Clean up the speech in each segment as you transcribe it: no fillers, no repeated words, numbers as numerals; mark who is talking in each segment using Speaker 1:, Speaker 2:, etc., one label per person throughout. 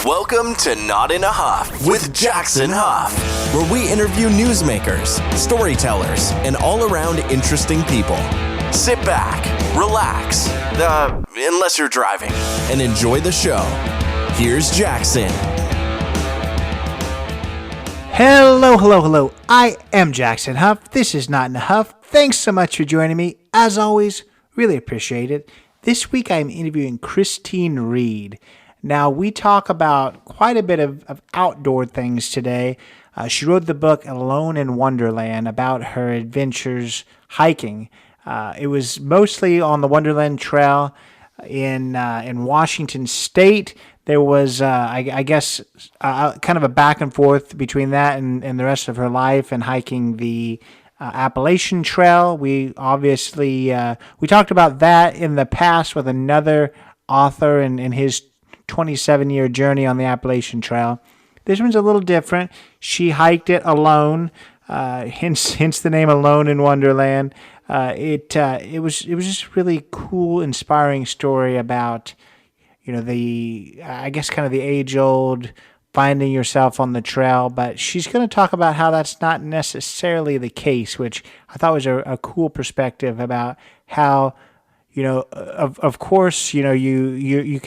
Speaker 1: Welcome to Not in a Huff with Jackson Huff, where we interview newsmakers, storytellers, and all-around interesting people. Sit back, relax, unless you're driving, and enjoy the show. Here's Jackson.
Speaker 2: Hello. I am Jackson Huff. This is Not in a Huff. Thanks so much for joining me. As always, really appreciate it. This week I'm interviewing Christine Reed. Now, we talk about quite a bit of outdoor things today. She wrote the book Alone in Wonderland about her adventures hiking. It was mostly on the Wonderland Trail in Washington State. There was, I guess, kind of a back and forth between that and the rest of her life and hiking the Appalachian Trail. We obviously, we talked about that in the past with another author and his 27-year journey on the Appalachian Trail. This one's a little different. She hiked it alone, hence the name Alone in Wonderland. It was just a really cool, inspiring story about, I guess kind of the age-old finding yourself on the trail, but she's going to talk about how that's not necessarily the case, which I thought was a cool perspective about how, of course, you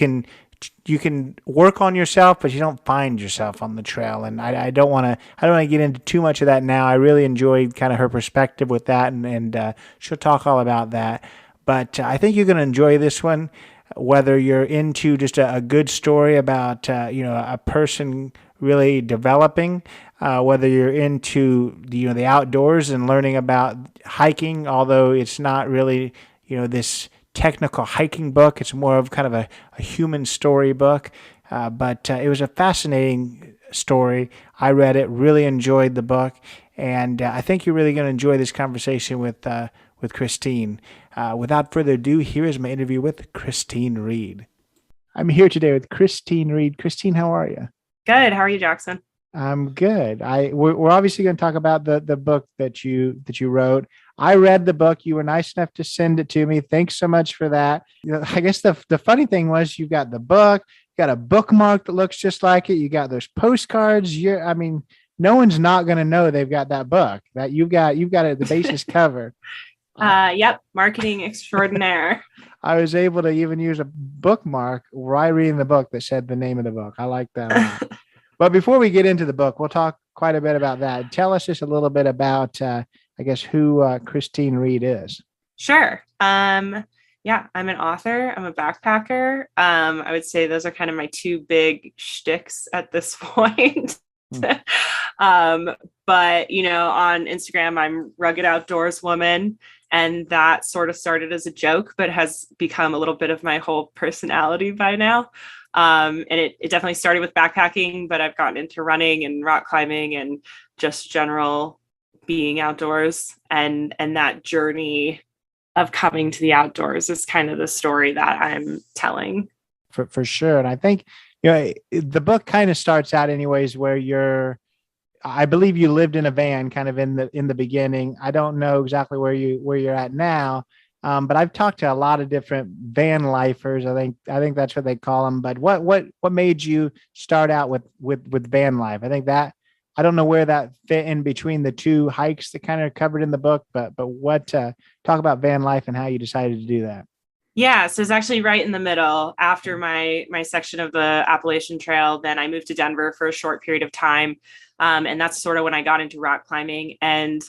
Speaker 2: can work on yourself, but you don't find yourself on the trail. And I don't want to get into too much of that now. I really enjoyed kind of her perspective with that, and she'll talk all about that. But I think you're going to enjoy this one, whether you're into just a good story about a person really developing, whether you're into the outdoors and learning about hiking, although it's not really this technical hiking book. It's more of kind of a human story book, but it was a fascinating story. I read it, really enjoyed the book, and I think you're really going to enjoy this conversation with Christine. Without further ado, here is my interview with Christine Reed. I'm here today with Christine Reed. Christine, how are you?
Speaker 3: Good. How are you, Jackson?
Speaker 2: I'm good. We're obviously going to talk about the book that you wrote. I read the book. You were nice enough to send it to me. Thanks so much for that. I guess the funny thing was you've got the book, you got a bookmark that looks just like it. You got those postcards. No one's not going to know they've got that book. That you've got it, the bases covered.
Speaker 3: Yep. Marketing extraordinaire.
Speaker 2: I was able to even use a bookmark while reading the book that said the name of the book. I like that a lot. But before we get into the book, we'll talk quite a bit about that. Tell us just a little bit about, who Christine Reed is.
Speaker 3: Sure. Yeah, I'm an author. I'm a backpacker. I would say those are kind of my two big shticks at this point. But, on Instagram, I'm Rugged Outdoors Woman. And that sort of started as a joke, but has become a little bit of my whole personality by now. And it definitely started with backpacking, but I've gotten into running and rock climbing and just general being outdoors. And that journey of coming to the outdoors is kind of the story that I'm telling.
Speaker 2: For sure. And I think, the book kind of starts out anyways where I believe you lived in a van kind of in the beginning. I don't know exactly where you're at now. But I've talked to a lot of different van lifers. I think that's what they call them. But what made you start out with van life? I think that I don't know where that fit in between the two hikes that kind of covered in the book. But what talk about van life and how you decided to do that?
Speaker 3: Yeah, so it's actually right in the middle. After my section of the Appalachian Trail, then I moved to Denver for a short period of time, and that's sort of when I got into rock climbing. And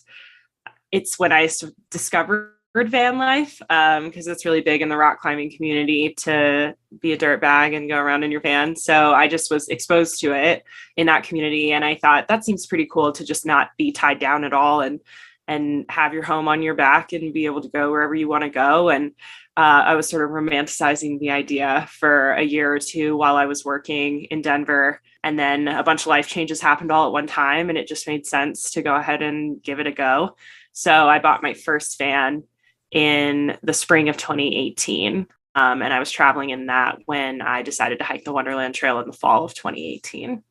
Speaker 3: it's when I discovered van life, because it's really big in the rock climbing community to be a dirtbag and go around in your van. So I just was exposed to it in that community, and I thought that seems pretty cool to just not be tied down at all and have your home on your back and be able to go wherever you want to go. And I was sort of romanticizing the idea for a year or two while I was working in Denver. And then a bunch of life changes happened all at one time, and it just made sense to go ahead and give it a go. So I bought my first van in the spring of 2018. And I was traveling in that when I decided to hike the Wonderland Trail in the fall of 2018.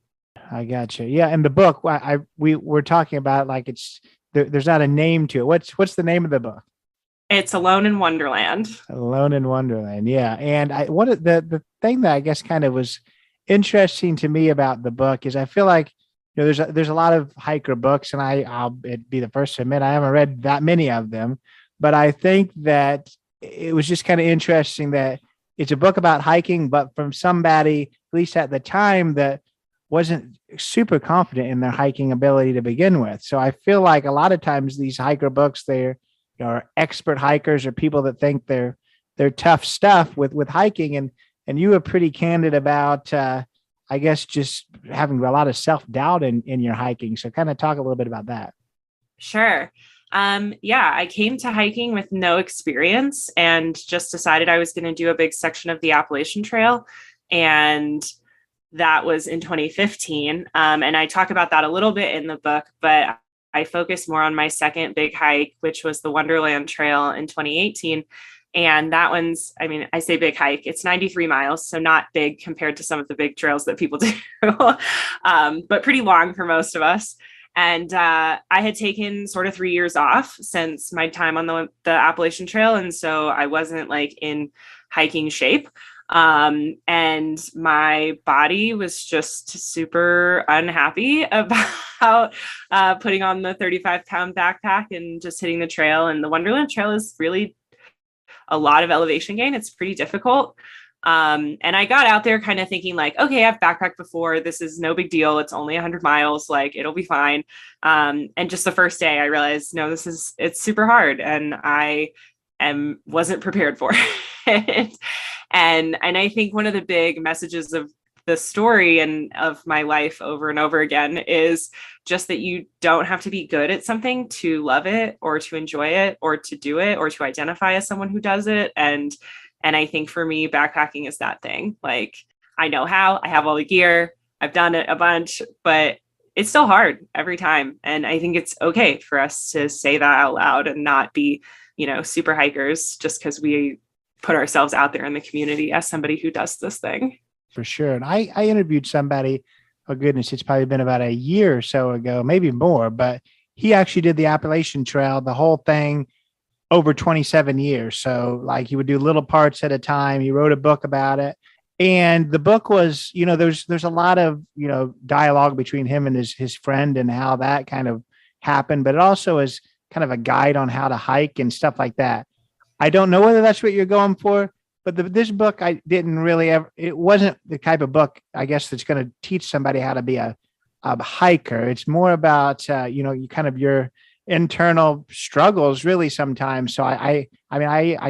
Speaker 2: I got you. Yeah. And the book, we were talking about like there's not a name to it. What's the name of the book?
Speaker 3: It's Alone in Wonderland.
Speaker 2: Alone in Wonderland. Yeah. And the thing that I guess kind of was interesting to me about the book is I feel like there's a lot of hiker books, and I'll be the first to admit I haven't read that many of them, but I think that it was just kind of interesting that it's a book about hiking, but from somebody, at least at the time, that wasn't super confident in their hiking ability to begin with. So I feel like a lot of times these hiker books, they're are expert hikers or people that think they're tough stuff with hiking, and you were pretty candid about I guess just having a lot of self-doubt in your hiking. So kind of talk a little bit about that.
Speaker 3: Sure. Yeah, I came to hiking with no experience and just decided I was going to do a big section of the Appalachian Trail. And that was in 2015. And I talk about that a little bit in the book, but I focus more on my second big hike, which was the Wonderland Trail in 2018. And that one's, I mean, I say big hike, it's 93 miles, so not big compared to some of the big trails that people do, but pretty long for most of us. And I had taken sort of 3 years off since my time on the Appalachian Trail. And so I wasn't like in hiking shape. And my body was just super unhappy about putting on the 35-pound backpack and just hitting the trail. And the Wonderland Trail is really a lot of elevation gain. It's pretty difficult. And I got out there kind of thinking like, okay, I've backpacked before. This is no big deal. It's only 100 miles. Like it'll be fine. And just the first day I realized, no, it's super hard. And wasn't prepared for it. And I think one of the big messages of the story and of my life over and over again is just that you don't have to be good at something to love it or to enjoy it or to do it or to identify as someone who does it. And I think for me, backpacking is that thing. Like I know how, I have all the gear, I've done it a bunch, but it's still hard every time. And I think it's okay for us to say that out loud and not be, super hikers just because we put ourselves out there in the community as somebody who does this thing.
Speaker 2: For sure. And I interviewed somebody, oh goodness, it's probably been about a year or so ago, maybe more, but he actually did the Appalachian Trail, the whole thing over 27 years. So like he would do little parts at a time. He wrote a book about it. And the book was, there's a lot of, dialogue between him and his friend and how that kind of happened, but it also is kind of a guide on how to hike and stuff like that. I don't know whether that's what you're going for, but this book, I didn't really ever, it wasn't the type of book, I guess, that's going to teach somebody how to be a hiker. It's more about, you kind of your internal struggles really sometimes. So I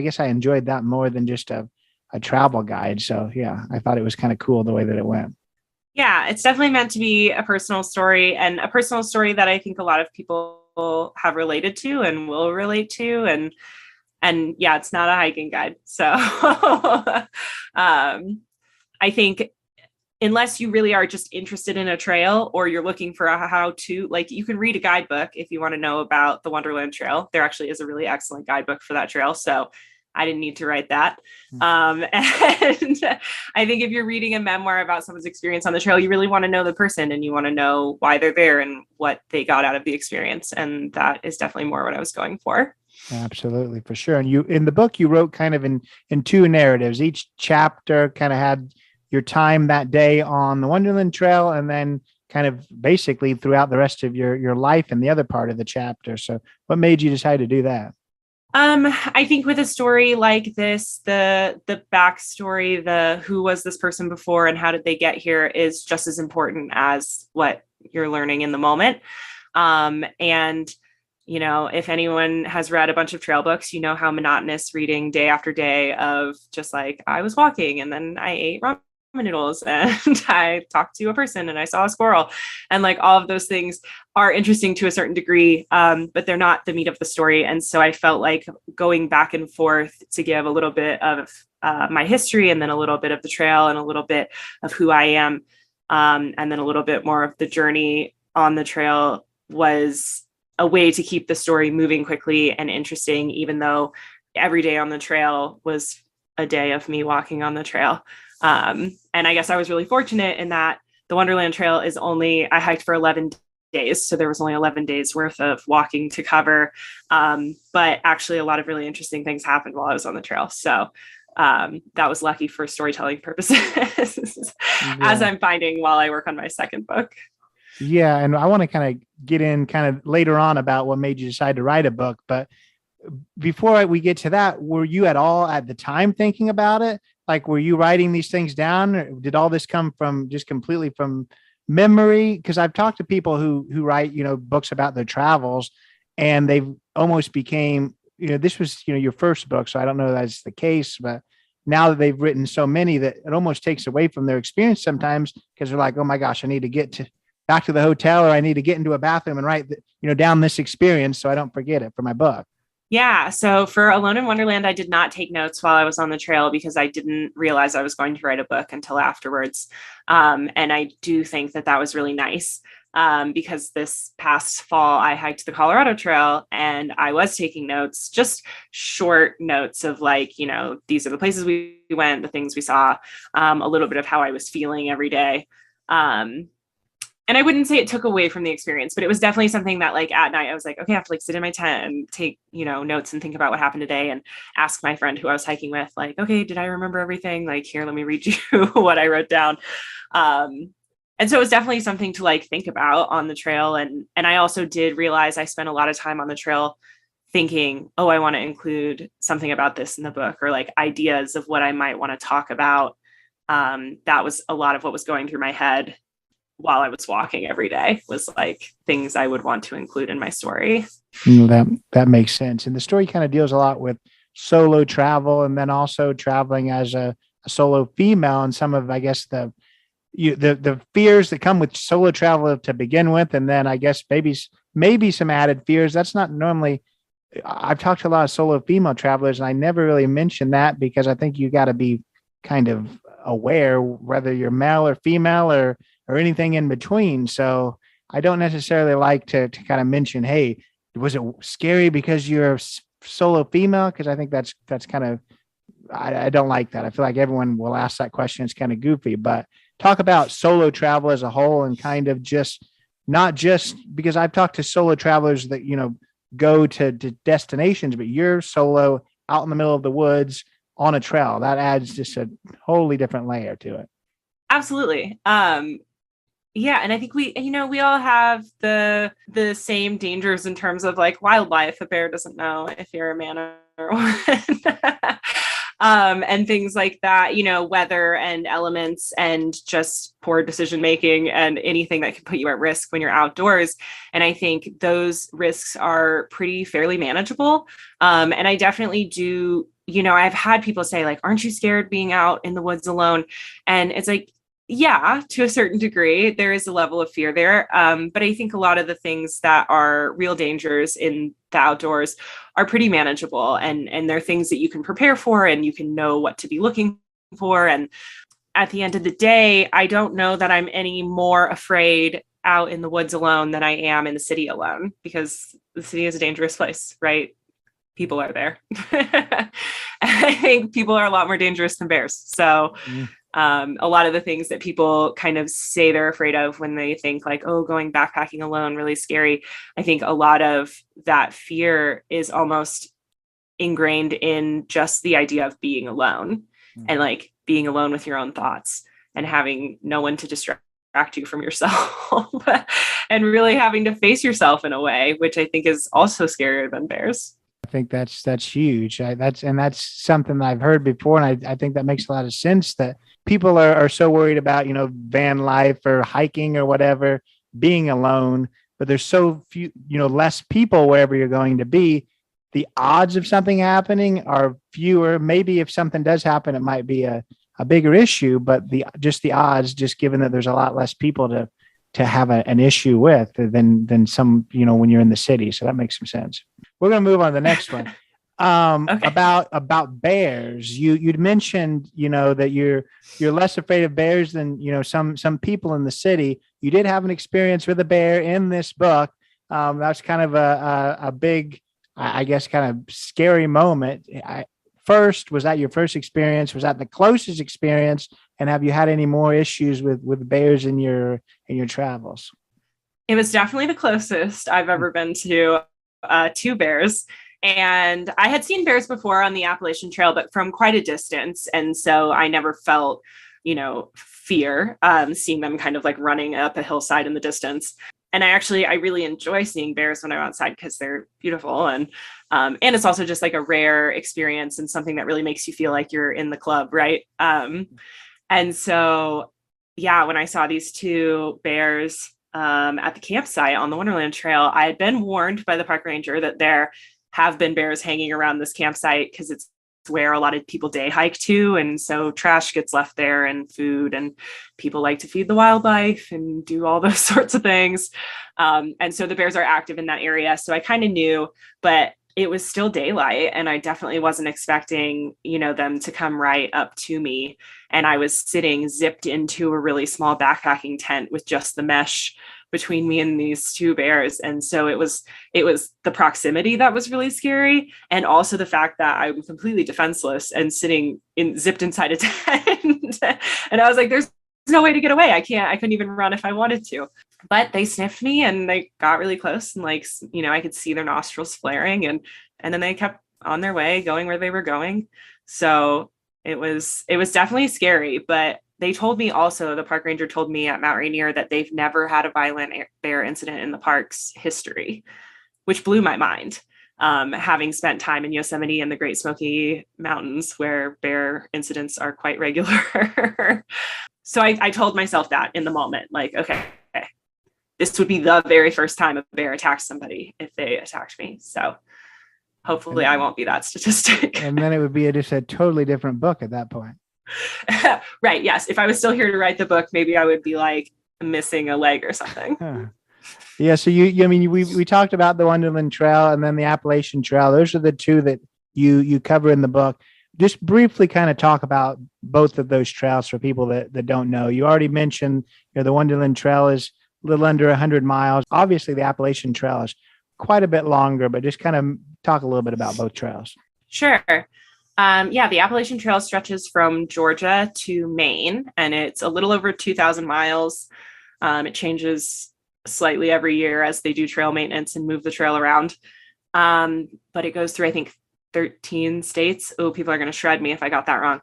Speaker 2: guess I enjoyed that more than just a travel guide. So yeah, I thought it was kind of cool the way that it went.
Speaker 3: Yeah, it's definitely meant to be a personal story, and a personal story that I think a lot of people have related to and will relate to. And yeah, it's not a hiking guide. So I think unless you really are just interested in a trail or you're looking for a how-to, like you can read a guidebook if you want to know about the Wonderland Trail. There actually is a really excellent guidebook for that trail. So I didn't need to write that. And I think if you're reading a memoir about someone's experience on the trail, you really want to know the person and you want to know why they're there and what they got out of the experience. And that is definitely more what I was going for.
Speaker 2: Absolutely, for sure. And you, in the book, you wrote kind of in two narratives. Each chapter kind of had your time that day on the Wonderland Trail, and then kind of basically throughout the rest of your life in the other part of the chapter. So what made you decide to do that?
Speaker 3: I think with a story like this, the backstory, the who was this person before and how did they get here is just as important as what you're learning in the moment. And if anyone has read a bunch of trail books, you know how monotonous reading day after day of just like, I was walking and then I ate ramen noodles and I talked to a person and I saw a squirrel, and like all of those things are interesting to a certain degree, but they're not the meat of the story. And so I felt like going back and forth to give a little bit of my history and then a little bit of the trail and a little bit of who I am, and then a little bit more of the journey on the trail was a way to keep the story moving quickly and interesting, even though every day on the trail was a day of me walking on the trail. And I guess I was really fortunate in that the Wonderland Trail I hiked for 11 days. So there was only 11 days worth of walking to cover. But actually a lot of really interesting things happened while I was on the trail. So that was lucky for storytelling purposes, as I'm finding while I work on my second book.
Speaker 2: Yeah. And I want to kind of get in kind of later on about what made you decide to write a book. But before we get to that, were you at all at the time thinking about it? Like, were you writing these things down? Or did all this come from just completely from memory? Because I've talked to people who write, books about their travels, and they've almost became, this was, your first book. So I don't know if that's the case, but now that they've written so many that it almost takes away from their experience sometimes, because they're like, oh my gosh, I need to get back to the hotel, or I need to get into a bathroom and write, down this experience so I don't forget it for my book.
Speaker 3: Yeah. So for Alone in Wonderland, I did not take notes while I was on the trail because I didn't realize I was going to write a book until afterwards. And I do think that was really nice because this past fall, I hiked the Colorado Trail and I was taking notes, just short notes of like, these are the places we went, the things we saw, a little bit of how I was feeling every day. And I wouldn't say it took away from the experience, but it was definitely something that like at night I was like, okay, I have to like sit in my tent and take, notes and think about what happened today and ask my friend who I was hiking with, like, okay, did I remember everything? Like, here, let me read you what I wrote down. And so it was definitely something to like think about on the trail. And I also did realize I spent a lot of time on the trail thinking, oh, I want to include something about this in the book, or like ideas of what I might want to talk about. That was a lot of what was going through my head while I was walking every day, was like things I would want to include in my story.
Speaker 2: That makes sense. And the story kind of deals a lot with solo travel, and then also traveling as a solo female, and some of, I guess, the fears that come with solo travel to begin with. And then I guess maybe some added fears. That's not normally, I've talked to a lot of solo female travelers, and I never really mention that because I think you got to be kind of aware whether you're male or female or anything in between. So I don't necessarily like to kind of mention, hey, was it scary because you're a solo female? Because I think that's kind of, I don't like that. I feel like everyone will ask that question. It's kind of goofy, but talk about solo travel as a whole, and kind of just not just because I've talked to solo travelers that, go to destinations, but you're solo out in the middle of the woods on a trail. That adds just a wholly different layer to it.
Speaker 3: Absolutely. Yeah. And I think we all have the same dangers in terms of like wildlife. A bear doesn't know if you're a man or a woman. And things like that, weather and elements and just poor decision making and anything that can put you at risk when you're outdoors. And I think those risks are fairly manageable. And I definitely do, I've had people say like, aren't you scared being out in the woods alone? And it's like, yeah, to a certain degree, there is a level of fear there. But I think a lot of the things that are real dangers in the outdoors are pretty manageable. And they're things that you can prepare for and you can know what to be looking for. And at the end of the day, I don't know that I'm any more afraid out in the woods alone than I am in the city alone, because the city is a dangerous place, right? People are there. I think people are a lot more dangerous than bears. So a lot of the things that people kind of say they're afraid of when they think like, oh, going backpacking alone, really scary. I think a lot of that fear is almost ingrained in just the idea of being alone and like being alone with your own thoughts and having no one to distract you from yourself and really having to face yourself in a way, which I think is also scarier than bears.
Speaker 2: I think that's huge. That's something that I've heard before. And I think that makes a lot of sense, that people are so worried about, van life or hiking or whatever, being alone, but there's so few, less people wherever you're going to be. The odds of something happening are fewer. Maybe if something does happen, it might be a bigger issue, but the odds, just given that there's a lot less people to have an issue with than some, when you're in the city. So that makes some sense. We're going to move on to the next one. Okay. About bears. You'd mentioned, that you're less afraid of bears than, some people in the city. You did have an experience with a bear in this book. That's kind of a big, I guess, kind of scary moment. First, was that your first experience? Was that the closest experience? And have you had any more issues with bears in your travels?
Speaker 3: It was definitely the closest I've ever been to bears. And I had seen bears before on the Appalachian Trail, but from quite a distance. And so I never felt, fear seeing them kind of like running up a hillside in the distance. And I really enjoy seeing bears when I'm outside because they're beautiful. And it's also just like a rare experience and something that really makes you feel like you're in the club. Right. And so, yeah, when I saw these two bears at the campsite on the Wonderland Trail, I had been warned by the park ranger that there have been bears hanging around this campsite because it's where a lot of people day hike to. And so trash gets left there and food, and people like to feed the wildlife and do all those sorts of things. And so the bears are active in that area. So I kind of knew, but it was still daylight and I definitely wasn't expecting, them to come right up to me. And I was sitting zipped into a really small backpacking tent with just the mesh between me and these two bears. And so it was the proximity that was really scary. And also the fact that I'm completely defenseless and zipped inside a tent. And I was like, there's no way to get away. I couldn't even run if I wanted to. But they sniffed me and they got really close and I could see their nostrils flaring and then they kept on their way going where they were going. So it was definitely scary, but they told me also, the park ranger told me at Mount Rainier that they've never had a violent bear incident in the park's history, which blew my mind. Having spent time in Yosemite and the Great Smoky Mountains where bear incidents are quite regular. So I told myself that in the moment, like, okay, this would be the very first time a bear attacks somebody if they attacked me. So hopefully I won't be that statistic.
Speaker 2: And then it would be just a totally different book at that point.
Speaker 3: Right. Yes. If I was still here to write the book, maybe I would be like missing a leg or something.
Speaker 2: Yeah. So we talked about the Wonderland Trail and then the Appalachian Trail. Those are the two that you cover in the book. Just briefly kind of talk about both of those trails for people that don't know. You already mentioned, the Wonderland Trail is a little under 100 miles. Obviously, the Appalachian Trail is quite a bit longer, but just kind of talk a little bit about both trails.
Speaker 3: Sure. The Appalachian Trail stretches from Georgia to Maine, and it's a little over 2,000 miles. It changes slightly every year as they do trail maintenance and move the trail around. But it goes through, I think, 13 states. Oh, people are going to shred me if I got that wrong.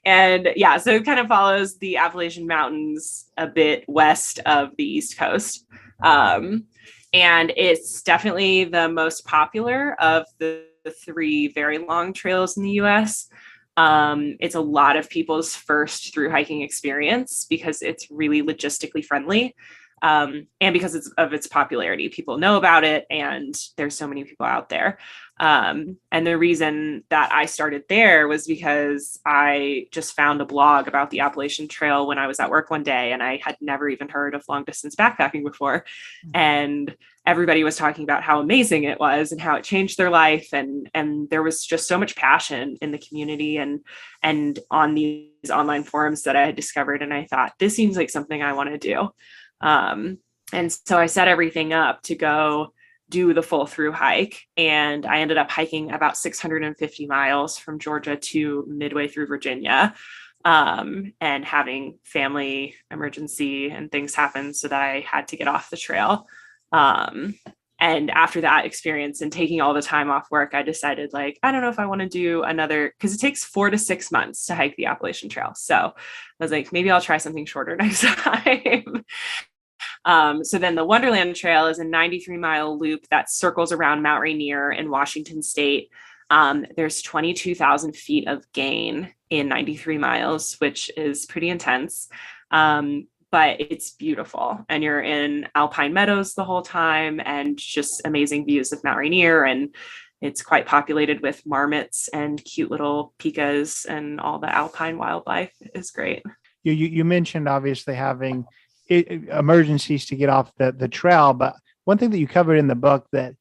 Speaker 3: So it kind of follows the Appalachian Mountains a bit west of the East Coast. And it's definitely the most popular of the three very long trails in the US. It's a lot of people's first through hiking experience because it's really logistically friendly. And because of its popularity, people know about it and there's so many people out there. And the reason that I started there was because I just found a blog about the Appalachian Trail when I was at work one day and I had never even heard of long distance backpacking before. And everybody was talking about how amazing it was and how it changed their life. And there was just so much passion in the community and on these online forums that I had discovered. And I thought, this seems like something I want to do. And so I set everything up to go do the full through hike. And I ended up hiking about 650 miles from Georgia to midway through Virginia, and having family emergency and things happen so that I had to get off the trail. And after that experience and taking all the time off work, I decided I don't know if I want to do another, because it takes 4 to 6 months to hike the Appalachian Trail. So I was like, maybe I'll try something shorter next time. So then the Wonderland Trail is a 93-mile loop that circles around Mount Rainier in Washington State. There's 22,000 feet of gain in 93 miles, which is pretty intense. But it's beautiful. And you're in alpine meadows the whole time and just amazing views of Mount Rainier. And it's quite populated with marmots and cute little pikas, and all the alpine wildlife is great.
Speaker 2: You mentioned obviously having emergencies to get off the trail, but one thing that you covered in the book that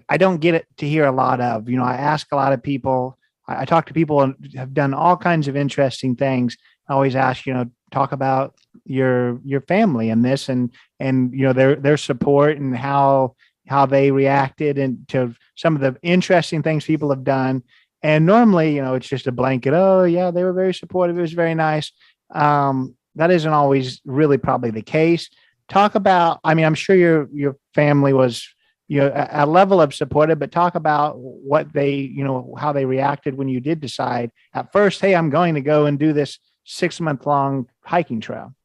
Speaker 2: I don't get it to hear a lot of, I ask a lot of people, I talk to people and have done all kinds of interesting things. I always ask, talk about your family in this and their support and how they reacted and to some of the interesting things people have done. And normally, it's just a blanket. Oh yeah, they were very supportive. It was very nice. That isn't always really probably the case. Talk about, I'm sure your family was a level of supportive, but talk about what they, how they reacted when you did decide at first, hey, I'm going to go and do this 6-month long hiking trail.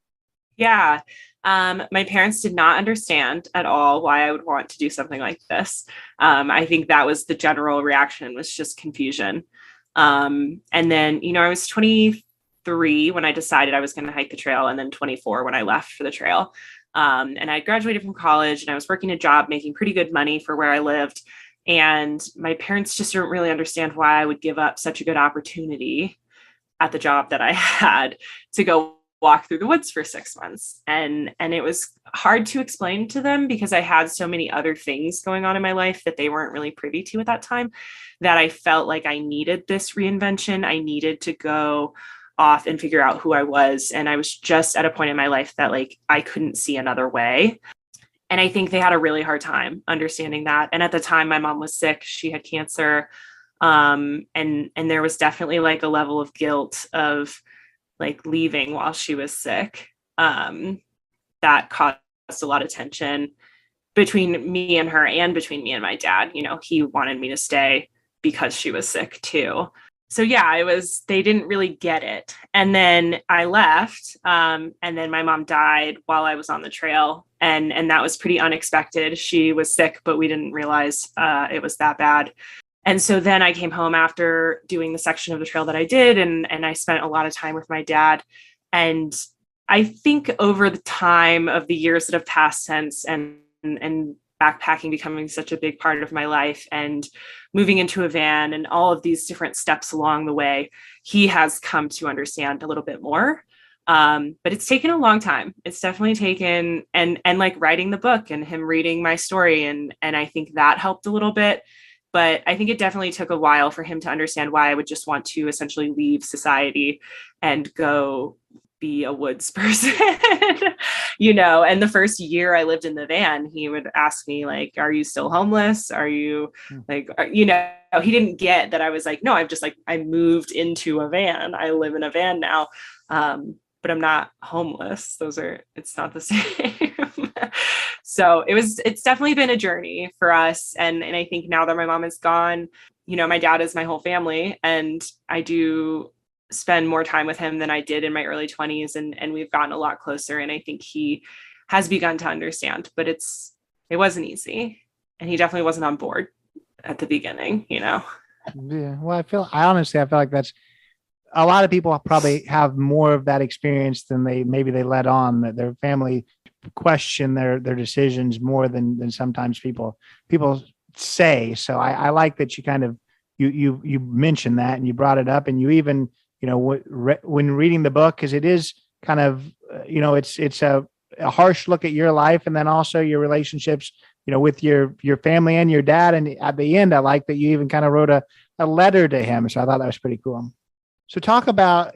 Speaker 3: Yeah. My parents did not understand at all why I would want to do something like this. I think that was the general reaction, was just confusion. And then, I was 23 when I decided I was going to hike the trail, and then 24 when I left for the trail. And I graduated from college and I was working a job making pretty good money for where I lived. And my parents just didn't really understand why I would give up such a good opportunity at the job that I had to go walk through the woods for 6 months. And it was hard to explain to them because I had so many other things going on in my life that they weren't really privy to at that time, that I felt like I needed this reinvention. I needed to go off and figure out who I was. And I was just at a point in my life that like I couldn't see another way. And I think they had a really hard time understanding that. And at the time, my mom was sick. She had cancer. And there was definitely like a level of guilt of like leaving while she was sick. That caused a lot of tension between me and her, and between me and my dad. He wanted me to stay because she was sick too. So yeah, they didn't really get it. And then I left, and then my mom died while I was on the trail. And that was pretty unexpected. She was sick, but we didn't realize it was that bad. And so then I came home after doing the section of the trail that I did, and I spent a lot of time with my dad. And I think over the time of the years that have passed since, and backpacking becoming such a big part of my life, and moving into a van, and all of these different steps along the way, he has come to understand a little bit more. But it's taken a long time. It's definitely taken, and like writing the book and him reading my story. And I think that helped a little bit. But I think it definitely took a while for him to understand why I would just want to essentially leave society and go be a woods person. And the first year I lived in the van, he would ask me like, are you still homeless? Are you like, he didn't get that I was like, no, I moved into a van. I live in a van now. But I'm not homeless. It's not the same. So it's definitely been a journey for us. And I think now that my mom is gone, my dad is my whole family, and I do spend more time with him than I did in my early 20s. And we've gotten a lot closer. And I think he has begun to understand, but it wasn't easy. And he definitely wasn't on board at the beginning,
Speaker 2: Yeah. Well, I honestly feel like that's, a lot of people probably have more of that experience than they let on, that their family question their decisions more than sometimes people say. So I like that you kind of, you mentioned that, and you brought it up, and you even, when reading the book, because it is kind of, it's a harsh look at your life, and then also your relationships, with your family and your dad. And at the end, I like that you even kind of wrote a letter to him. So I thought that was pretty cool. So talk about,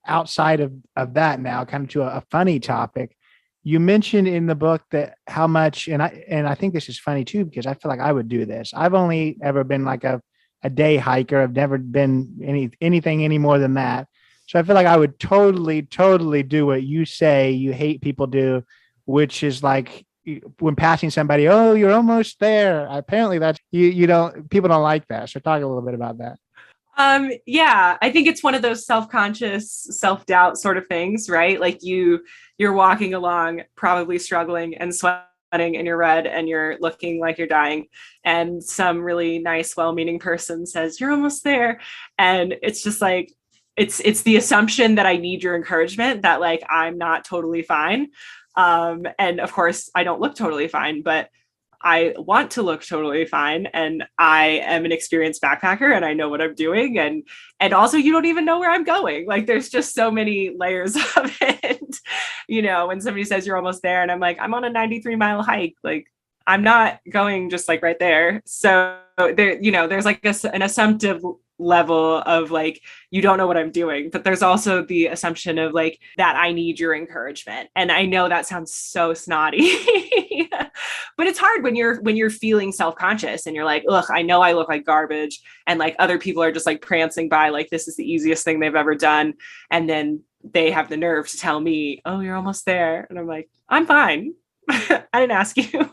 Speaker 2: outside of that now, kind of to a funny topic. You mentioned in the book that how much, and I think this is funny too, because I feel like I would do this. I've only ever been like a day hiker. I've never been anything any more than that. So I feel like I would totally do what you say you hate people do, which is like when passing somebody, oh, you're almost there. Apparently that's, people don't like that. So talk a little bit about that.
Speaker 3: Yeah, I think it's one of those self-conscious, self-doubt sort of things, right? Like you're walking along, probably struggling and sweating, and you're red and you're looking like you're dying. And some really nice, well-meaning person says, you're almost there. And it's just like, it's the assumption that I need your encouragement, that like, I'm not totally fine. And of course I don't look totally fine, but I want to look totally fine. And I am an experienced backpacker, and I know what I'm doing. And also you don't even know where I'm going. Like there's just so many layers of it. When somebody says you're almost there, and I'm like, I'm on a 93-mile hike. Like I'm not going just like right there. So there, there's like an assumptive level of like, you don't know what I'm doing, but there's also the assumption of like that I need your encouragement. And I know that sounds so snotty, but it's hard when you're feeling self-conscious and you're like, ugh, I know I look like garbage. And like other people are just like prancing by, like this is the easiest thing they've ever done. And then they have the nerve to tell me, oh, you're almost there. And I'm like, I'm fine. I didn't ask you.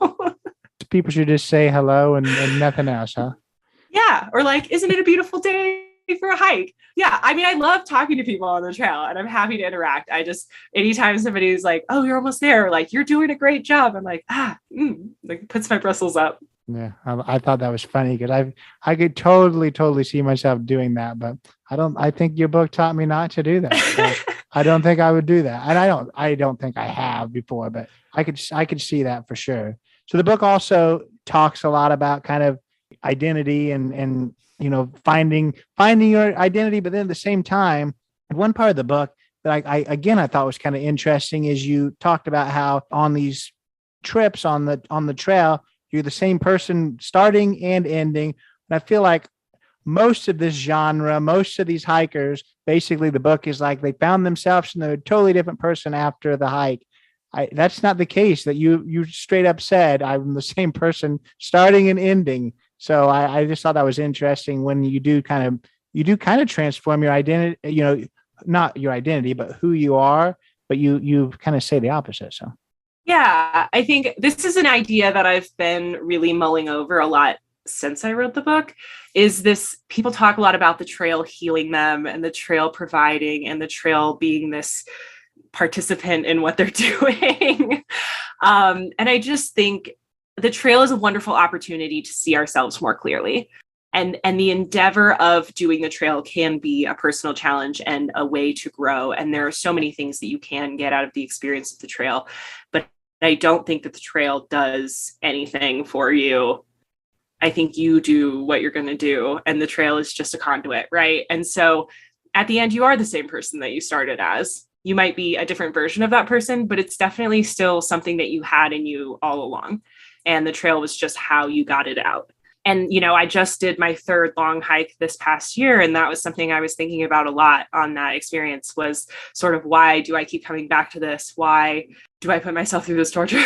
Speaker 2: people should just say hello and nothing else, huh?
Speaker 3: Yeah. Or like, isn't it a beautiful day for a hike? Yeah. I mean, I love talking to people on the trail and I'm happy to interact. I just, anytime somebody's like, oh, you're almost there, or like, you're doing a great job, I'm like, like puts my bristles up.
Speaker 2: Yeah, I thought that was funny because I could totally see myself doing that, but I think your book taught me not to do that. So I don't think I would do that, and I don't think I have before, but I could see that for sure. So the book also talks a lot about kind of identity and finding your identity, but then at the same time, one part of the book that I thought was kind of interesting is you talked about how on these trips on the trail you're the same person starting and ending. And I feel like most of this genre, most of these hikers, basically the book is like they found themselves and they're a totally different person after the hike. That's not the case. That you straight up said I'm the same person starting and ending. So I just thought that was interesting when you do kind of transform your identity, not your identity, but who you are, but you kind of say the opposite. So
Speaker 3: yeah, I think this is an idea that I've been really mulling over a lot since I wrote the book. Is this, people talk a lot about the trail healing them and the trail providing and the trail being this participant in what they're doing. And I just think the trail is a wonderful opportunity to see ourselves more clearly. And the endeavor of doing the trail can be a personal challenge and a way to grow. And there are so many things that you can get out of the experience of the trail. But I don't think that the trail does anything for you. I think you do what you're going to do. And the trail is just a conduit, right? And so at the end, you are the same person that you started as. You might be a different version of that person, but it's definitely still something that you had in you all along. And the trail was just how you got it out. And, I just did my third long hike this past year. And that was something I was thinking about a lot on that experience, was sort of, why do I keep coming back to this? Why do I put myself through this torture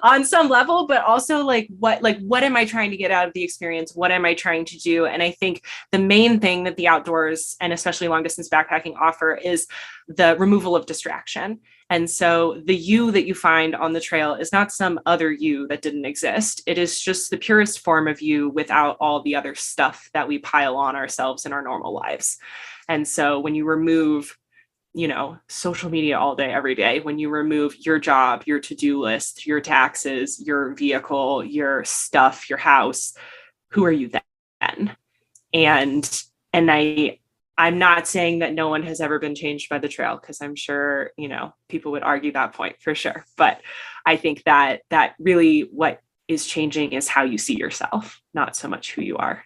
Speaker 3: on some level, but also what am I trying to get out of the experience? What am I trying to do? And I think the main thing that the outdoors and especially long distance backpacking offer is the removal of distraction. And so the you that you find on the trail is not some other you that didn't exist. It is just the purest form of you without all the other stuff that we pile on ourselves in our normal lives. And so when you remove, social media all day, every day, when you remove your job, your to-do list, your taxes, your vehicle, your stuff, your house, who are you then? And I'm not saying that no one has ever been changed by the trail, because I'm sure, people would argue that point for sure. But I think that really what is changing is how you see yourself, not so much who you are.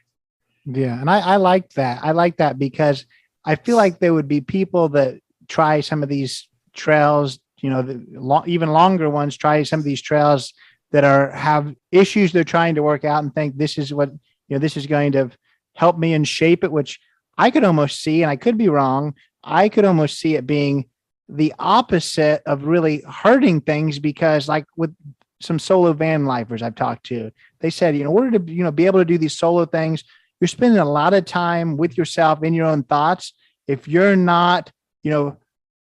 Speaker 2: Yeah. And I like that. I like that because I feel like there would be people that try some of these trails, even longer ones, try some of these trails that have issues they're trying to work out and think this is what, this is going to help me and shape it, which I could almost see, and I could be wrong, I could almost see it being the opposite of really hurting things, because like with some solo van lifers I've talked to, they said, in order to, be able to do these solo things, you're spending a lot of time with yourself in your own thoughts. If you're not,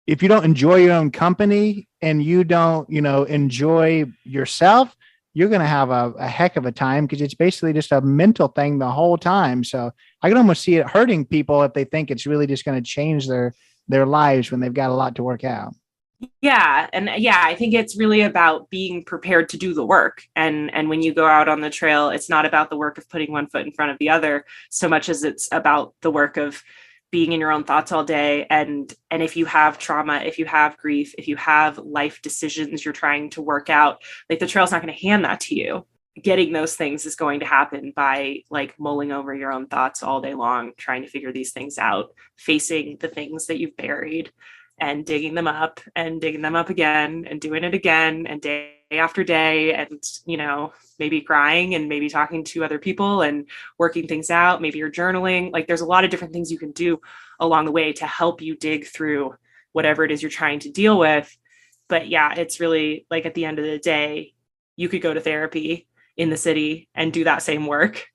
Speaker 2: if you don't enjoy your own company and you don't, enjoy yourself, you're going to have a heck of a time, because it's basically just a mental thing the whole time. So I can almost see it hurting people if they think it's really just going to change their lives when they've got a lot to work out.
Speaker 3: Yeah. And I think it's really about being prepared to do the work. And when you go out on the trail, it's not about the work of putting one foot in front of the other so much as it's about the work of being in your own thoughts all day. And if you have trauma, if you have grief, if you have life decisions you're trying to work out, like the trail's not going to hand that to you. Getting those things is going to happen by like mulling over your own thoughts all day long, trying to figure these things out, facing the things that you've buried and digging them up again and doing it again and day after day, and maybe crying and maybe talking to other people and working things out. Maybe you're journaling. Like there's a lot of different things you can do along the way to help you dig through whatever it is you're trying to deal with. But yeah, it's really like at the end of the day, you could go to therapy in the city and do that same work,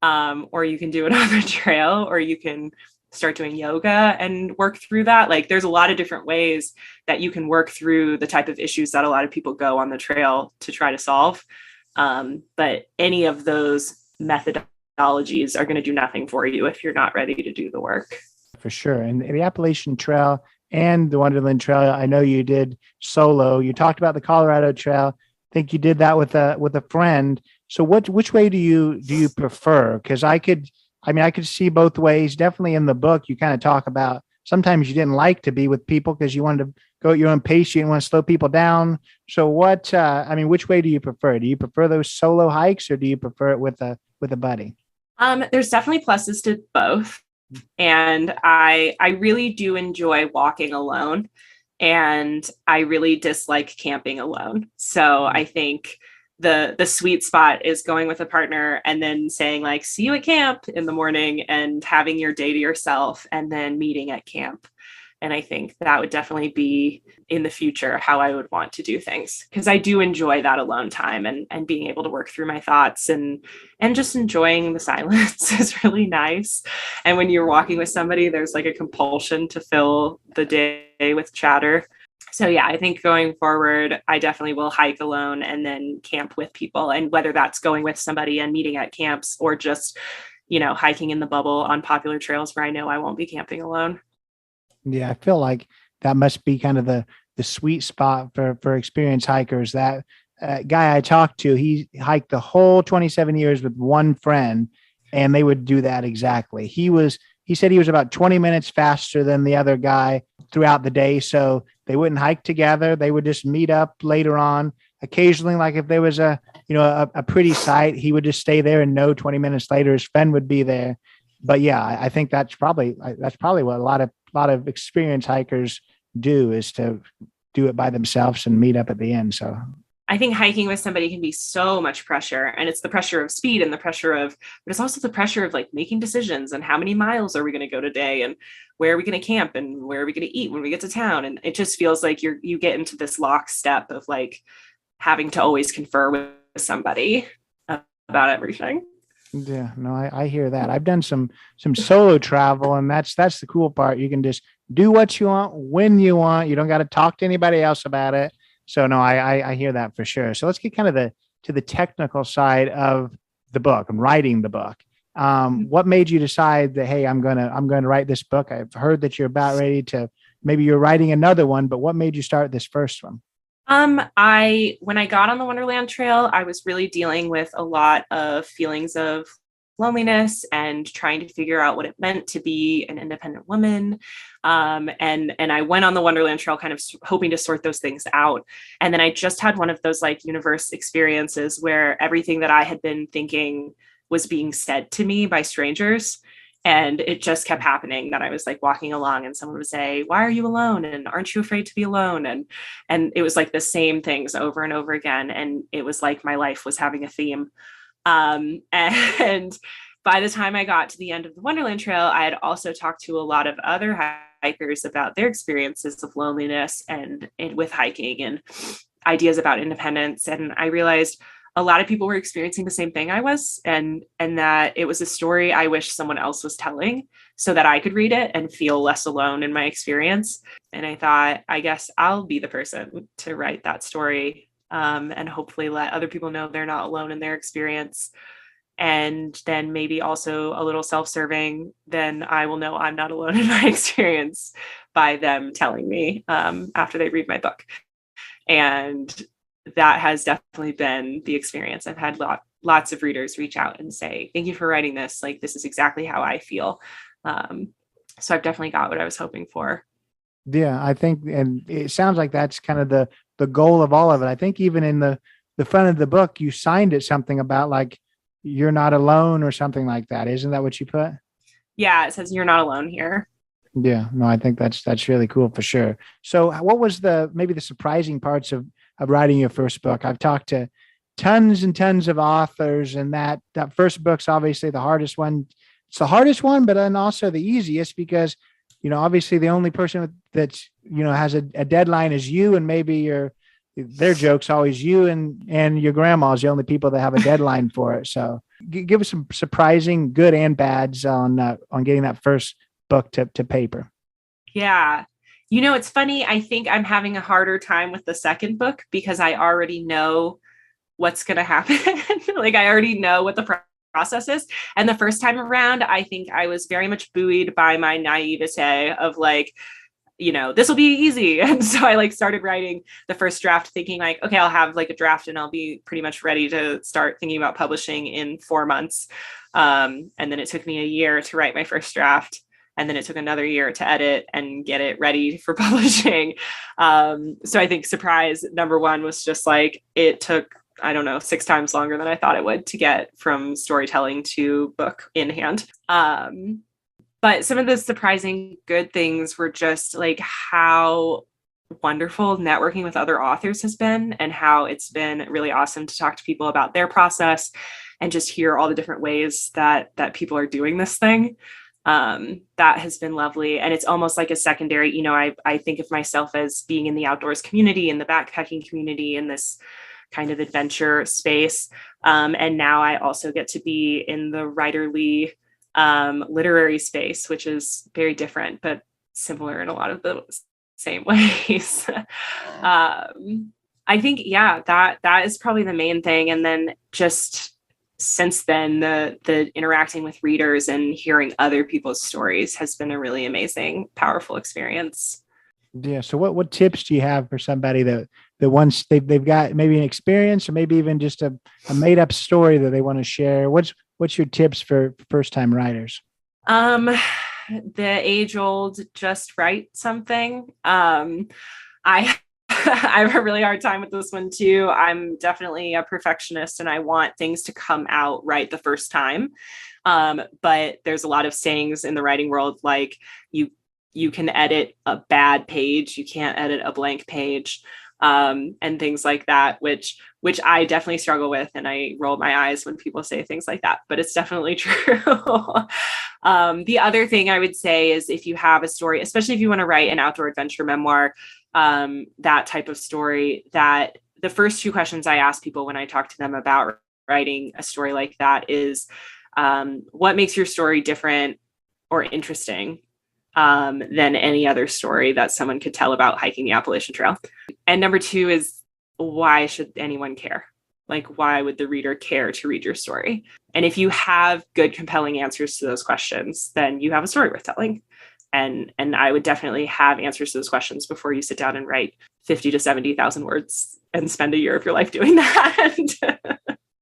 Speaker 3: or you can do it on the trail, or you can start doing yoga and work through that. Like there's a lot of different ways that you can work through the type of issues that a lot of people go on the trail to try to solve. But any of those methodologies are going to do nothing for you if you're not ready to do the work.
Speaker 2: For sure. And the Appalachian Trail and the Wonderland Trail, I know you did solo. You talked about the Colorado Trail. I think you did that with a friend. So which way do you prefer? Because I could see both ways. Definitely in the book, you kind of talk about sometimes you didn't like to be with people because you wanted to go at your own pace. You didn't want to slow people down. So which way do you prefer? Do you prefer those solo hikes or do you prefer it with a buddy?
Speaker 3: There's definitely pluses to both. And I really do enjoy walking alone, and I really dislike camping alone. So I think the sweet spot is going with a partner and then saying like, see you at camp in the morning and having your day to yourself and then meeting at camp. And I think that would definitely be in the future how I would want to do things, because I do enjoy that alone time and being able to work through my thoughts and just enjoying the silence is really nice. And when you're walking with somebody, there's like a compulsion to fill the day with chatter. So yeah, I think going forward, I definitely will hike alone and then camp with people. And whether that's going with somebody and meeting at camps or just, hiking in the bubble on popular trails where I know I won't be camping alone.
Speaker 2: Yeah, I feel like that must be kind of the sweet spot for experienced hikers. That guy I talked to, he hiked the whole 27 years with one friend, and they would do that exactly. He said he was about 20 minutes faster than the other guy throughout the day. So they wouldn't hike together. They would just meet up later on. Occasionally, like if there was a pretty sight, he would just stay there and know 20 minutes later his friend would be there. But yeah, I think that's probably what a lot of experienced hikers do, is to do it by themselves and meet up at the end. So
Speaker 3: I think hiking with somebody can be so much pressure, and it's the pressure of speed and the pressure of, but it's also the pressure of like making decisions and how many miles are we going to go today and where are we going to camp and where are we going to eat when we get to town. And it just feels like you get into this lockstep of like having to always confer with somebody about everything.
Speaker 2: Yeah, no, I hear that. I've done some solo travel, and that's the cool part. You can just do what you want when you want. You don't got to talk to anybody else about it. So no, I hear that for sure. So let's get kind of to the technical side of the book and writing the book. What made you decide that, hey, I'm going to write this book? I've heard that you're about ready to, maybe you're writing another one, but what made you start this first one?
Speaker 3: When I got on the Wonderland Trail, I was really dealing with a lot of feelings of loneliness and trying to figure out what it meant to be an independent woman. And I went on the Wonderland Trail kind of hoping to sort those things out. And then I just had one of those like universe experiences where everything that I had been thinking was being said to me by strangers. And it just kept happening that I was like walking along and someone would say, why are you alone? And aren't you afraid to be alone? And it was like the same things over and over again. And it was like my life was having a theme. And by the time I got to the end of the Wonderland Trail, I had also talked to a lot of other hikers about their experiences of loneliness and with hiking and ideas about independence. And I realized a lot of people were experiencing the same thing I was, and that it was a story I wish someone else was telling so that I could read it and feel less alone in my experience. And I thought, I guess I'll be the person to write that story, and hopefully let other people know they're not alone in their experience. And then maybe also a little self-serving, then I will know I'm not alone in my experience by them telling me after they read my book. And that has definitely been the experience. I've had lots of readers reach out and say, thank you for writing this. Like, this is exactly how I feel. So I've definitely got what I was hoping for.
Speaker 2: Yeah, I think, and it sounds like that's kind of the goal of all of it. I think even in the front of the book, you signed it something about like, you're not alone or something like that. Isn't that what you put?
Speaker 3: Yeah, it says you're not alone here.
Speaker 2: Yeah, no, I think that's really cool for sure. So what was maybe the surprising parts of writing your first book? I've talked to tons and tons of authors, and that first book's obviously the hardest one. It's the hardest one, but then also the easiest because, obviously the only person that's, has a deadline is you, and maybe their joke's always you and your grandma's the only people that have a deadline for it. So give us some surprising good and bads on getting that first book to paper?
Speaker 3: Yeah. It's funny. I think I'm having a harder time with the second book because I already know what's going to happen. Like I already know what the process is. And the first time around, I think I was very much buoyed by my naivete of like, this will be easy. And so I like started writing the first draft thinking like, okay, I'll have like a draft and I'll be pretty much ready to start thinking about publishing in 4 months. And then it took me a year to write my first draft. And then it took another year to edit and get it ready for publishing. So I think surprise number one was just like, it took, I don't know, 6 times longer than I thought it would to get from storytelling to book in hand. But some of the surprising good things were just like how wonderful networking with other authors has been and how it's been really awesome to talk to people about their process and just hear all the different ways that people are doing this thing. That has been lovely. And it's almost like a secondary, I think of myself as being in the outdoors community, in the backpacking community, in this kind of adventure space. And now I also get to be in the writerly literary space, which is very different, but similar in a lot of the same ways. I think, that is probably the main thing. And then just since then, the interacting with readers and hearing other people's stories has been a really amazing, powerful experience.
Speaker 2: Yeah. So what tips do you have for somebody that once they've got maybe an experience or maybe even just a made up story that they want to share? What's your tips for first time writers?
Speaker 3: The age old, just write something. I I have a really hard time with this one too. I'm definitely a perfectionist and I want things to come out right the first time. But there's a lot of sayings in the writing world, like you can edit a bad page, you can't edit a blank page, and things like that, which I definitely struggle with. And I roll my eyes when people say things like that, but it's definitely true. The other thing I would say is if you have a story, especially if you want to write an outdoor adventure memoir, that type of story, that the first 2 questions I ask people when I talk to them about writing a story like that is, what makes your story different or interesting than any other story that someone could tell about hiking the Appalachian Trail? And number 2 is, why should anyone care? Like, why would the reader care to read your story? And if you have good, compelling answers to those questions, then you have a story worth telling. And I would definitely have answers to those questions before you sit down and write 50 to 70,000 words and spend a year of your life doing that.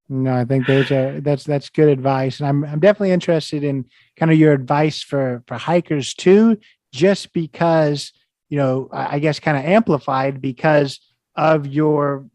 Speaker 2: No, I think that's good advice. And I'm definitely interested in kind of your advice for hikers too, just because, I guess kind of amplified because of your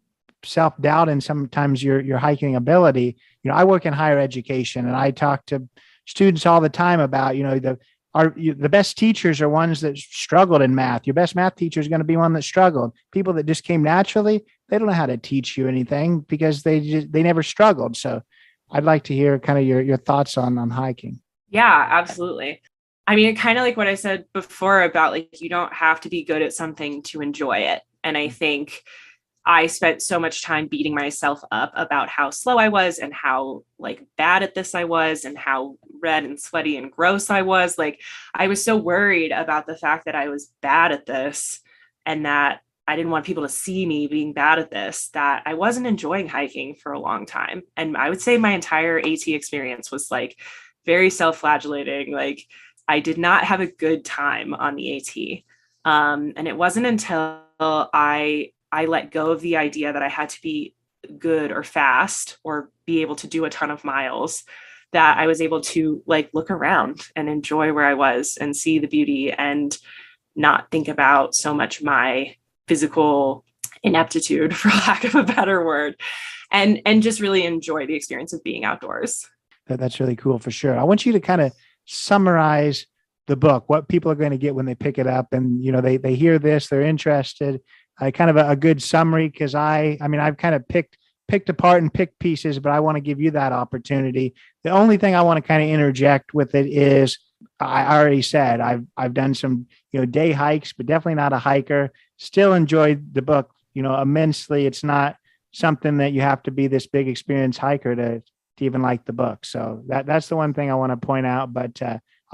Speaker 2: self-doubt and sometimes your hiking ability. I work in higher education and I talk to students all the time about, the best teachers are ones that struggled in math. Your best math teacher is going to be one that struggled. People that just came naturally, they don't know how to teach you anything because they never struggled. So I'd like to hear kind of your thoughts on hiking.
Speaker 3: Yeah, absolutely. I mean, kind of like what I said before about like, you don't have to be good at something to enjoy it. And I think I spent so much time beating myself up about how slow I was and how like bad at this I was and how red and sweaty and gross I was. Like, I was so worried about the fact that I was bad at this and that I didn't want people to see me being bad at this, that I wasn't enjoying hiking for a long time. And I would say my entire AT experience was like very self-flagellating. Like, I did not have a good time on the AT. And it wasn't until I let go of the idea that I had to be good or fast or be able to do a ton of miles that I was able to like look around and enjoy where I was and see the beauty and not think about so much my physical ineptitude, for lack of a better word, and just really enjoy the experience of being outdoors.
Speaker 2: That's really cool for sure. I want you to kind of summarize the book, what people are going to get when they pick it up and, they hear this, they're interested. Kind of a good summary, because I've kind of picked apart and picked pieces, but I want to give you that opportunity. The only thing I want to kind of interject with it is I already said I've done some day hikes, but definitely not a hiker. Still enjoyed the book immensely. It's not something that you have to be this big experienced hiker to even like the book. So that's the one thing I want to point out. But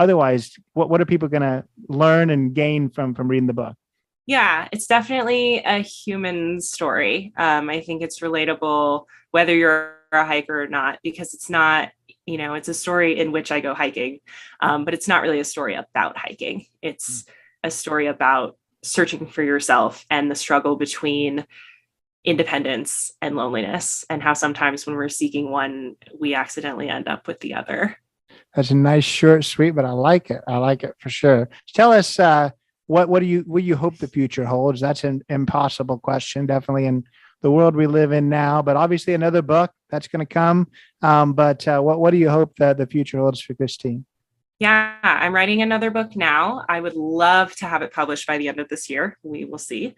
Speaker 2: otherwise, what are people going to learn and gain from reading the book?
Speaker 3: Yeah, it's definitely a human story. I think it's relatable whether you're a hiker or not, because it's not, it's a story in which I go hiking, but it's not really a story about hiking. It's a story about searching for yourself and the struggle between independence and loneliness, and how sometimes when we're seeking one, we accidentally end up with the other.
Speaker 2: That's a nice, short, sweet, but I like it. I like it for sure. Tell us, what do you hope the future holds? That's an impossible question, definitely in the world we live in now. But obviously, another book that's going to come. But what do you hope that the future holds for Christine?
Speaker 3: Yeah, I'm writing another book now. I would love to have it published by the end of this year. We will see.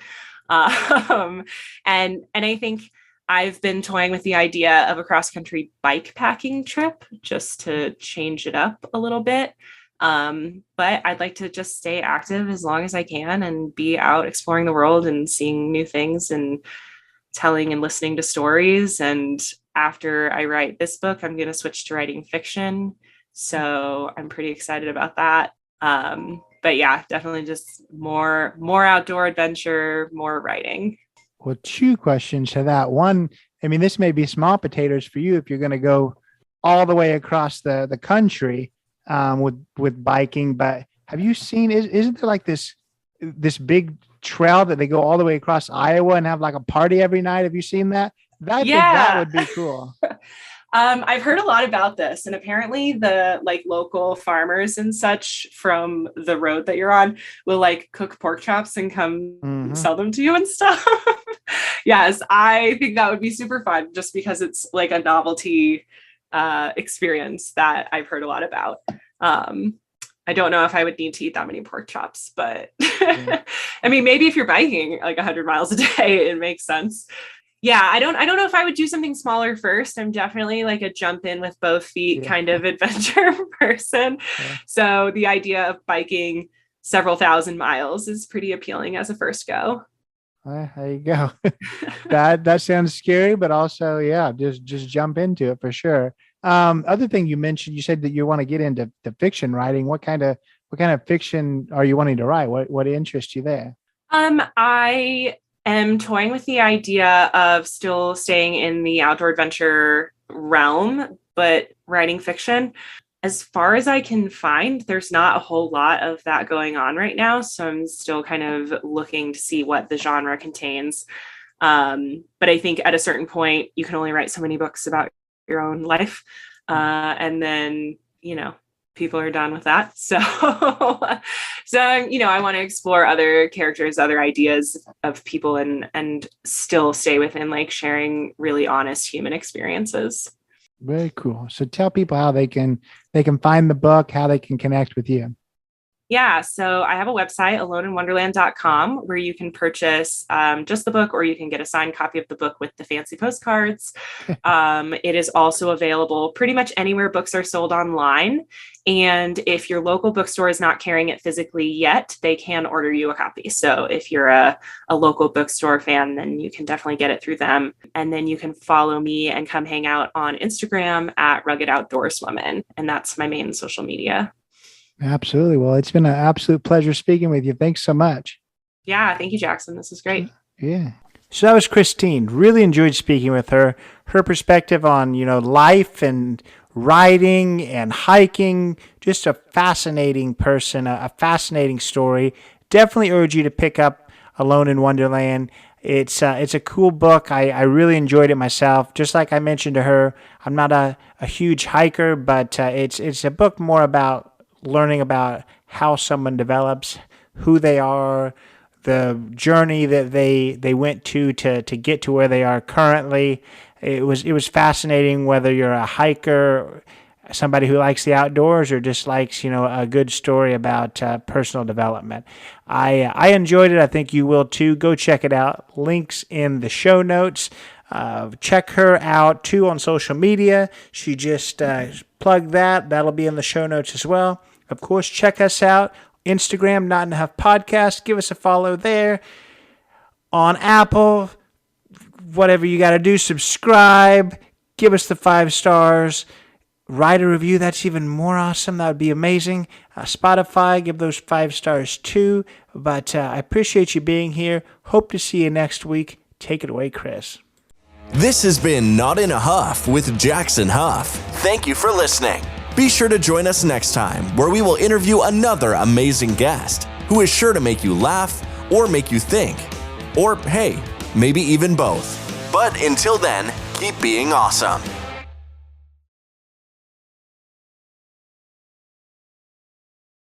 Speaker 3: And I think I've been toying with the idea of a cross-country bike packing trip just to change it up a little bit. But I'd like to just stay active as long as I can and be out exploring the world and seeing new things and telling and listening to stories. And after I write this book, I'm going to switch to writing fiction. So I'm pretty excited about that. But yeah, definitely just more outdoor adventure, more writing.
Speaker 2: Well, two questions to that. One, I mean, this may be small potatoes for you if you're going to go all the way across the country with biking. But have you seen? Isn't there like this big trail that they go all the way across Iowa and have like a party every night? Have you seen that? I think that would be cool.
Speaker 3: I've heard a lot about this, and apparently the local farmers and such from the road that you're on will cook pork chops and come sell them to you and stuff. Yes, I think that would be super fun just because it's a novelty experience that I've heard a lot about. I don't know if I would need to eat that many pork chops, but I mean, maybe if you're biking 100 miles a day, it makes sense. Yeah, I don't know if I would do something smaller first. I'm definitely a jump in with both feet kind of adventure person. Yeah. So the idea of biking several thousand miles is pretty appealing as a first go.
Speaker 2: There you go. That sounds scary, but also, yeah, just jump into it for sure. Other thing you mentioned, you said that you want to get into fiction writing. What kind of fiction are you wanting to write? What interests you there?
Speaker 3: I am toying with the idea of still staying in the outdoor adventure realm, but writing fiction. As far as I can find, there's not a whole lot of that going on right now. So I'm still kind of looking to see what the genre contains. But I think at a certain point, you can only write so many books about your own life. And then, people are done with that. So, I want to explore other characters, other ideas of people and still stay within sharing really honest human experiences.
Speaker 2: Very cool. So tell people how they can find the book, how they can connect with you.
Speaker 3: Yeah, so I have a website, aloneinwonderland.com, where you can purchase just the book, or you can get a signed copy of the book with the fancy postcards. It is also available pretty much anywhere books are sold online. And if your local bookstore is not carrying it physically yet, they can order you a copy. So if you're a local bookstore fan, then you can definitely get it through them. And then you can follow me and come hang out on Instagram at Rugged Outdoorswoman. And that's my main social media.
Speaker 2: Absolutely. Well, it's been an absolute pleasure speaking with you. Thanks so much.
Speaker 3: Yeah. Thank you, Jackson. This is great.
Speaker 2: Yeah. So that was Christine. Really enjoyed speaking with her. Her perspective on, life and riding and hiking. Just a fascinating person, a fascinating story. Definitely urge you to pick up Alone in Wonderland. It's a cool book. I really enjoyed it myself. Just like I mentioned to her, I'm not a huge hiker, but it's a book more about learning about how someone develops, who they are, the journey that they went to get to where they are currently. It was fascinating, whether you're a hiker, somebody who likes the outdoors, or just likes a good story about personal development. I enjoyed it. I think you will too. Go check it out. Links in the show notes. Check her out too on social media. She just plugged that. That'll be in the show notes as well. Of course, check us out. Instagram, Not Enough Podcast. Give us a follow there. On Apple, whatever you got to do, subscribe. Give us the 5 stars. write a review. That's even more awesome. That would be amazing. Spotify, give those 5 stars too. But I appreciate you being here. Hope to see you next week. Take it away, Chris.
Speaker 1: This has been Not in a Huff with Jackson Huff. Thank you for listening. Be sure to join us next time where we will interview another amazing guest who is sure to make you laugh or make you think. Or hey, maybe even both. But until then, keep being awesome.